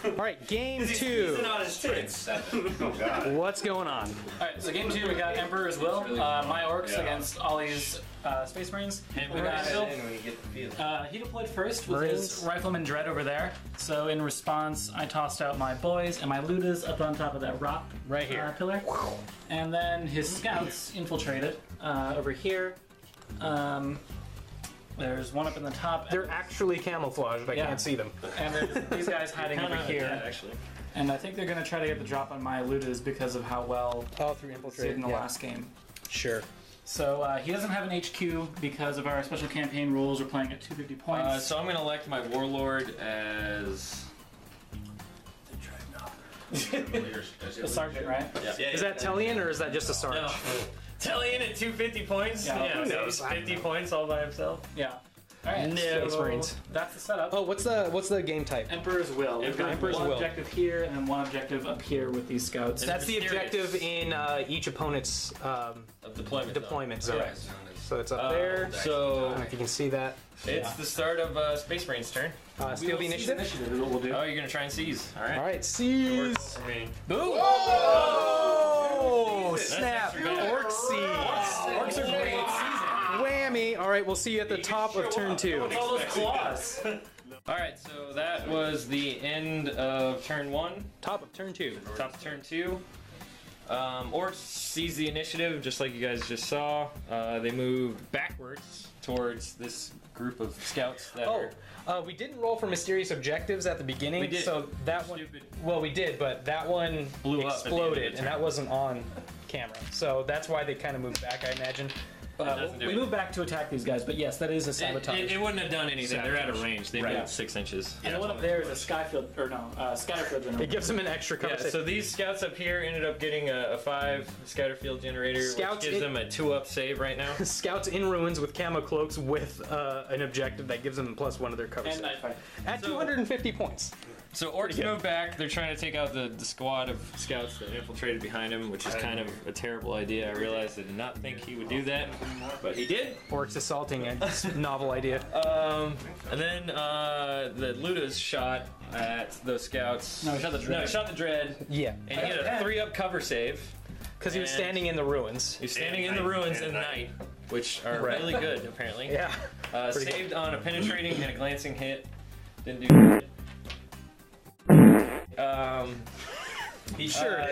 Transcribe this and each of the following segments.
Alright, game 2. Oh god. What's going on? Alright, so game 2 we got Emperor's Will, my Orks against Ollie's Space Marines. We got he deployed first with his Rifleman Dread over there. So in response, I tossed out my Boyz and my Lootas up on top of that rock right here pillar. And then his scouts infiltrated over here. There's one up in the top. They're actually camouflaged, I can't see them. And there's these guys hiding over here. Actually. And I think they're going to try to get the drop on my Lootas because of how well through infiltrate in the last game. Sure. So he doesn't have an HQ because of our special campaign rules. We're playing at 250 points. So I'm going to elect my Warlord as the sergeant, right? Yeah. Is that Tellian or is that just a sarge? No. Tellian at 250 points? Yeah, who knows? 50 points all by himself? Yeah. Alright, Space Marines. That's the setup. Oh, what's the game type? Emperor's Will. We've got Emperor's one Will. objective here and then one objective up here with these scouts. That's the objective in each opponent's deployment zone. Right. So it's up there. So I don't know if you can see that. it's the start of Space Marines' turn. Steal the initiative. Is what we'll do. Oh, you're going to try and seize. Alright. Alright, seize. Boom! Oh, snap. extra good. Orc seize. Orcs are great at season. Whammy. Alright, we'll see you at the top of turn 2. All those claws. Alright, so that was the end of turn 1. Top of turn 2. Top of turn 2. Orcs seize the initiative, just like you guys just saw. They moved backwards towards this group of scouts that are... we didn't roll for mysterious objectives at the beginning. We did. So that one... Well, we did, but that one Blew up at the end of the exploded, turn. and that wasn't on camera. So that's why they kind of moved back, I imagine. We moved back to attack these guys, but yes, that is a sabotage. It wouldn't have done anything. They're out of range. They moved 6 inches. And the one up there is a Skyfield, or no, Scatterfield generator. It gives them an extra cover. Yeah, so these scouts up here ended up getting a 5 Scatterfield generator, Scouts which gives them a 2-up save right now. Scouts in ruins with camo cloaks with an objective that gives them +1 of their cover. And Night Fight. At 250 points. So Orcs moved back. They're trying to take out the squad of scouts that infiltrated behind him, which is kind of a terrible idea. I realized I did not think he would do that, but he did. Orcs assaulting, a novel idea. And then the Lootas shot at those scouts. No, he shot the Dread. No, he shot the Dread. Yeah. And he had a 3-up cover save. Because he was standing in the ruins. He's standing in the ruins in the night, which are really good, apparently. Yeah. Saved on a penetrating and a glancing hit. Didn't do shit.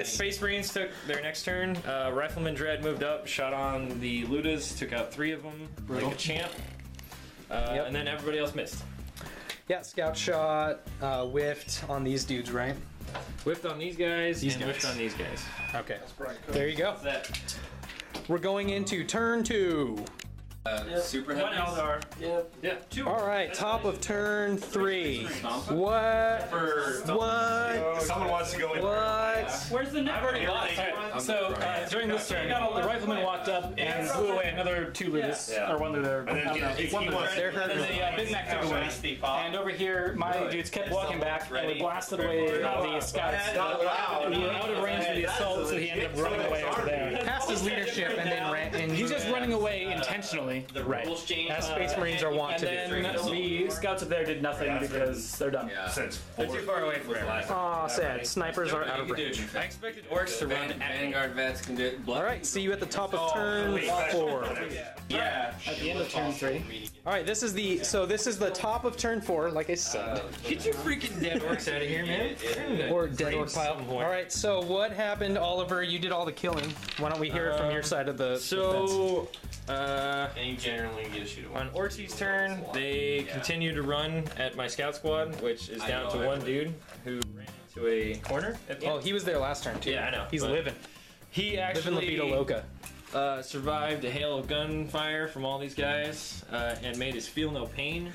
Space Marines took their next turn. Rifleman Dread moved up, shot on the Lootas, took out 3 of them like a champ. And then everybody else missed. Yeah, scout shot, whiffed on these dudes, right? Whiffed on these guys, whiffed on these guys. Okay. There you go. That. We're going into turn 2. Super One heavy. Eldar. Yeah, 2. All right, top of turn 3. What? Someone wants to go in. What? Where's the net? I've already got it. So during this turn, the Rifleman walked up and blew away another 2 Lootas, or 1 Looter. I don't know. One Looter. And then the Big Mac took away. And over here, my dudes kept walking back, and we blasted away the scouts. We were out of range for the assault, so he ended up running away over there. Passed his leadership and then ran. And He's just running away intentionally. right. As Space Marines are wont to do. And then the scouts up there did nothing because they're done. They're too far away from everyone. Aw, sad. Snipers are out of range. I expected Orcs to run at Vanguard vets can do it. Alright, see you at the top of turn 4. Yeah, at the end of turn 3. Alright, this is the top of turn 4, like I said. Get your freaking dead Orcs out of here, man. Or dead orc pile. Alright, so what happened, Oliver? You did all the killing. Why don't we hear it from your side of the So, And you generally get a shoot on Orcs' turn, they continue to run at my scout squad, which is down to 1 dude who ran into a corner at the end. Oh, he was there last turn too. Yeah, I know. He's living. He actually Living La Vida Loca. Survived a hail of gunfire from all these guys and made his feel no pain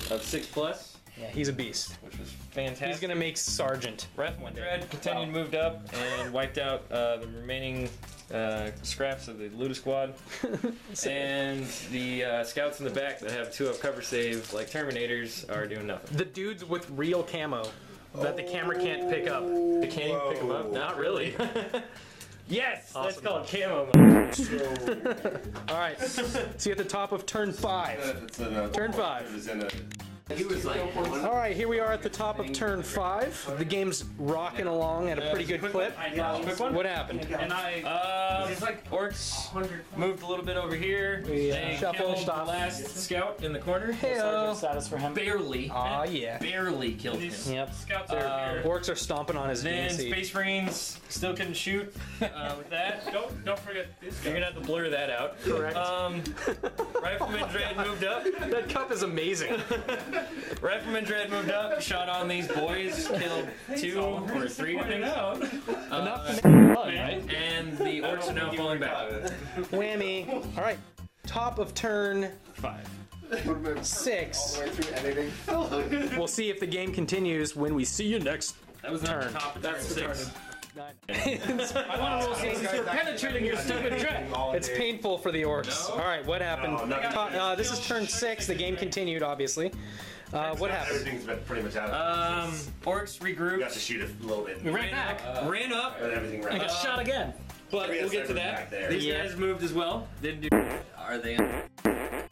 of 6+. Yeah, he's a beast. Which was fantastic. He's gonna make Sergeant. Rifleman Dread continued moved up and wiped out the remaining scraps of the Lootas squad. And the scouts in the back that have 2-up cover save, like Terminators, are doing nothing. The dudes with real camo that the camera can't pick up. They can't even pick them up? Not really. Yes! Awesome. That's called camo mode. Alright, see you at the top of turn 5. Turn 5. He was like, All right, here we are at the top of turn 5. The game's rocking along at a pretty good clip. What happened? And Orks moved a little bit over here. They shuffled killed the off. last scout in the corner. Heyo. status for him. Barely. Aw, yeah. Barely killed him. Yep. Scouts are here. Orcs are stomping on his Then VC. Space Marines still couldn't shoot with that. Don't forget this guy. You're gonna have to blur that out. Correct. Rifleman Dread moved up. That cup is amazing. Rifleman Dread moved up, shot on these boys, killed 2 or 3, I think. Enough to make fun, right? And the Orcs are now falling back. Whammy. All right, top of turn 5. 6. Way through editing. We'll see if the game continues when we see you next. That was not the top of turn 6. I want to roll since you're penetrating your stupid dread. It's painful for the Orcs. All right, what happened? This is turn 6. The game continued, obviously. What happened? Everything's been pretty much out. Orcs You got to regrouped, shoot it a little bit. Right back. ran up, And everything ran. Got shot again. but we'll get to that. Back there. These Yeah. guys moved as well. Didn't do are they?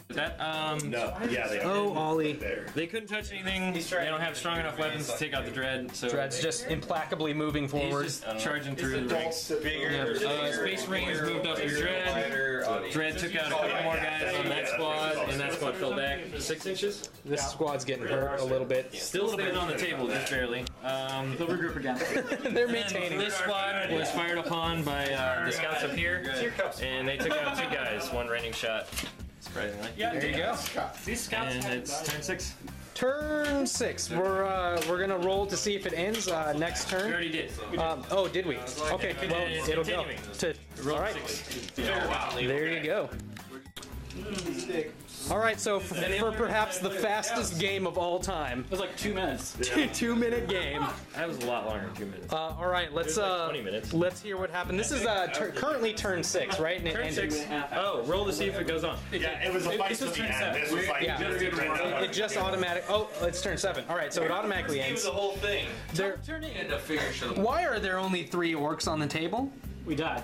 that. No, yeah, they Oh, Ollie. there. They couldn't touch anything. They don't have strong enough weapons to take out the Dread. So Dread's just implacably moving forward. he's just charging through the ranks. Space Marines moved up to Dread. Dread took out a couple more guys on that squad, and that squad fell back 6 inches. This squad's getting hurt a little bit. Still staying on the table, just barely. They'll regroup again. They're And maintaining. this squad was fired upon by the scouts up here, and they took out 2 guys, 1 raining shot. Surprisingly. Yeah, There you go. These scouts. And it's turn 6. Turn 6. We're gonna roll to see if it ends next We turn. already did. Oh, did we? Okay, well, It's it'll go. continuing. All right, there you go. All right, so for perhaps the fastest game of all time, It was like 2 minutes. 2-minute game. That was a lot longer than 2 minutes. All right, let's like 20 minutes. let's hear what happened. This is currently turn 6, right? And it Turn ended. 6. Oh, roll to see if it goes on. Yeah, it was a fight This to was the turn end. 7. This was like Yeah. just a turn It just automatic. Oh, it's turn 7. All right, so it automatically ends. The whole thing. There. And to figure shit. Why are there only 3 orcs on the table? We died.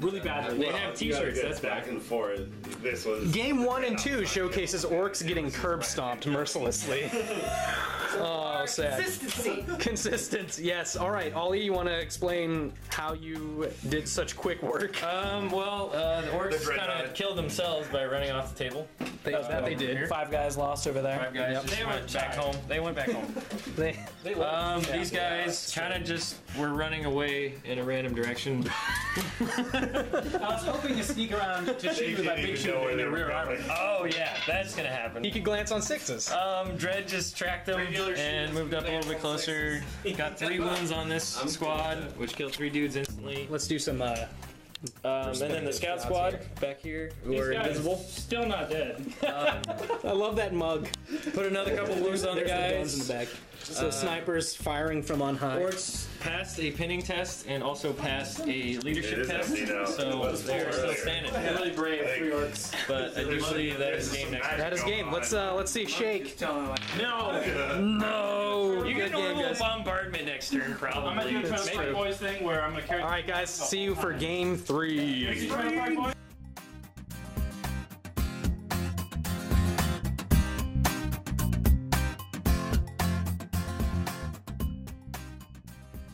Really badly. They have t-shirts, that's back and forth. This was Game 1 and 2 showcases orcs getting curb stomped mercilessly. Oh, sad. Consistency. Yes. All right, Ollie, you want to explain how you did such quick work? The Orcs Dreadnought. kind of killed themselves by running off the table. They did. 5 guys lost over there. 5 guys just went back home. They went back home. They, These guys kind of just were running away in a random direction. I was hoping to sneak around to shoot you with that big shoot in the rear armor. Oh yeah, that's gonna happen. he could glance on 6s. Dread just tracked them and moved up a little bit closer. Got 3 wounds on this squad, which killed 3 dudes instantly. Let's do some. And then the scout squad back here, who are invisible. Still not dead. I love that mug. Put another couple wounds on the There's the guns in guys. the back. So snipers firing from on high. Orcs passed a pinning test and also passed a leadership It is test, empty now. so they're still standing. Really brave 3 orcs. But I do believe that is game next. That is game. Let's see Shake. No, No. you Good get game, normal guys. bombardment next turn I'm probably. gonna do a Mekboy thing where I'm gonna carry. All right, guys. See you for game 3. Boys.